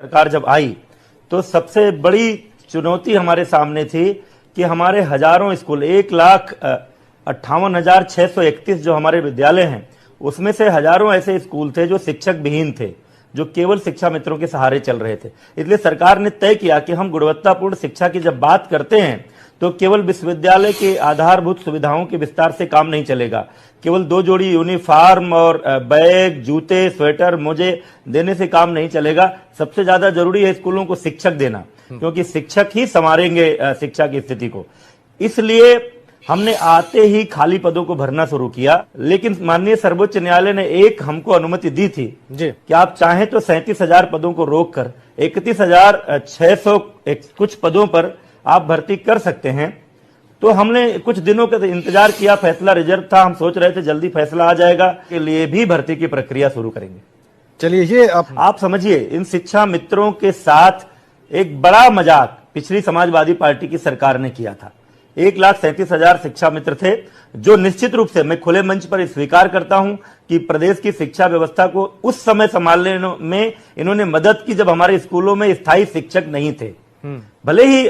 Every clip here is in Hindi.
सरकार जब आई तो सबसे बड़ी चुनौती हमारे सामने थी कि हमारे हजारों स्कूल 1,58,631 जो हमारे विद्यालय हैं उसमें से हजारों ऐसे स्कूल थे जो शिक्षक विहीन थे, जो केवल शिक्षा मित्रों के सहारे चल रहे थे। इसलिए सरकार ने तय किया कि हम गुणवत्तापूर्ण शिक्षा की जब बात करते हैं तो केवल विश्वविद्यालय के आधारभूत सुविधाओं के विस्तार से काम नहीं चलेगा। केवल 2 जोड़ी यूनिफॉर्म और बैग, जूते, स्वेटर, मोजे देने से काम नहीं चलेगा। सबसे ज्यादा जरूरी है स्कूलों को शिक्षक देना, क्योंकि शिक्षक ही संवारेंगे शिक्षा की स्थिति को। इसलिए हमने आते ही खाली पदों को भरना शुरू किया, लेकिन माननीय सर्वोच्च न्यायालय ने एक हमको अनुमति दी थी कि आप चाहें तो 37,000 पदों को रोककर 31,600 कुछ पदों पर आप भर्ती कर सकते हैं। तो हमने कुछ दिनों का इंतजार किया, फैसला रिजर्व था, हम सोच रहे थे जल्दी फैसला आ जाएगा, के लिए भी भर्ती की प्रक्रिया शुरू करेंगे। चलिए, ये आप समझिए, इन शिक्षा मित्रों के साथ एक बड़ा मजाक पिछली समाजवादी पार्टी की सरकार ने किया था। 1,37,000 शिक्षा मित्र थे, जो निश्चित रूप से मैं खुले मंच पर स्वीकार करता हूं कि प्रदेश की शिक्षा व्यवस्था को उस समय संभालने में इन्होंने मदद की जब हमारे स्कूलों में स्थायी शिक्षक नहीं थे। भले ही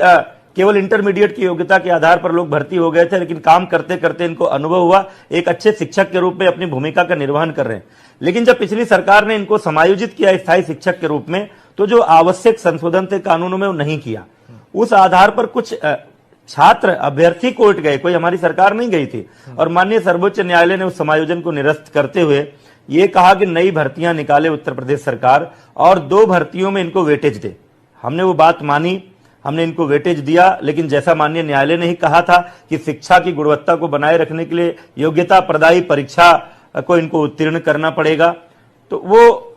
केवल इंटरमीडिएट की योग्यता के आधार पर लोग भर्ती हो गए थे, लेकिन काम करते करते इनको अनुभव हुआ, एक अच्छे शिक्षक के रूप में अपनी भूमिका का निर्वहन कर रहे हैं। लेकिन जब पिछली सरकार ने इनको समायोजित किया स्थायी शिक्षक के रूप में, तो जो आवश्यक संशोधन थे कानूनों में वो नहीं किया। उस आधार पर कुछ छात्र अभ्यर्थी कोर्ट गए, कोई हमारी सरकार नहीं गई थी, और माननीय सर्वोच्च न्यायालय ने उस समायोजन को निरस्त करते हुए ये कहा कि नई भर्तियां निकाले उत्तर प्रदेश सरकार और 2 भर्तियों में इनको वेटेज दे। हमने वो बात मानी, हमने इनको वेटेज दिया, लेकिन जैसा माननीय न्यायालय ने ही कहा था कि शिक्षा की गुणवत्ता को बनाए रखने के लिए योग्यता प्रदायी परीक्षा को इनको उत्तीर्ण करना पड़ेगा। तो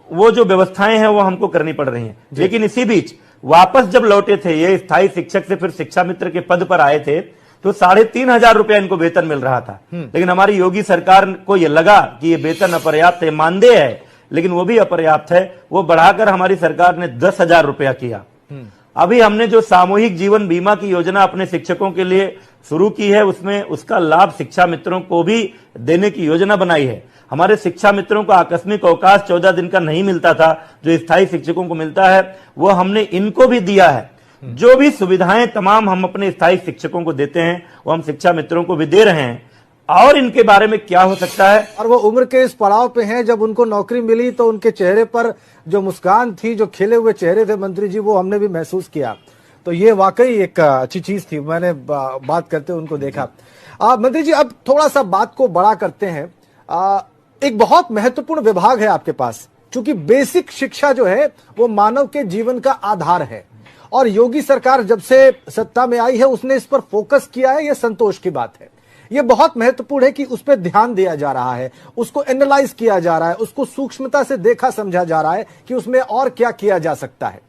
वो जो व्यवस्थाएं हैं वो हमको करनी पड़ रही हैं। लेकिन इसी बीच वापस जब लौटे थे ये स्थायी शिक्षक से, फिर शिक्षा मित्र के पद पर आए थे, तो 3,500 रुपया इनको वेतन मिल रहा था। लेकिन हमारी योगी सरकार को यह लगा कि ये वेतन अपर्याप्त है, मानदेय है, लेकिन वो भी अपर्याप्त है। वो बढ़ाकर हमारी सरकार ने 10,000 रुपया किया। अभी हमने जो सामूहिक जीवन बीमा की योजना अपने शिक्षकों के लिए शुरू की है, उसमें उसका लाभ शिक्षा मित्रों को भी देने की योजना बनाई है। हमारे शिक्षा मित्रों को आकस्मिक अवकाश 14 दिन का नहीं मिलता था, जो स्थायी शिक्षकों को मिलता है, वो हमने इनको भी दिया है। जो भी सुविधाएं तमाम हम अपने स्थायी शिक्षकों को देते हैं, वो हम शिक्षा मित्रों को भी दे रहे हैं। और इनके बारे में क्या हो सकता है, और वो उम्र के इस पड़ाव पे हैं, जब उनको नौकरी मिली तो उनके चेहरे पर जो मुस्कान थी, जो खिले हुए चेहरे थे मंत्री जी, वो हमने भी महसूस किया। तो ये वाकई एक अच्छी चीज थी, मैंने बात करते उनको देखा। मंत्री जी, अब थोड़ा सा बात को बड़ा करते हैं। एक बहुत महत्वपूर्ण विभाग है आपके पास, क्योंकि बेसिक शिक्षा जो है वो मानव के जीवन का आधार है, और योगी सरकार जब से सत्ता में आई है उसने इस पर फोकस किया है, ये संतोष की बात है। ये बहुत महत्वपूर्ण है कि उस पर ध्यान दिया जा रहा है, उसको एनालाइज किया जा रहा है, उसको सूक्ष्मता से देखा समझा जा रहा है कि उसमें और क्या किया जा सकता है।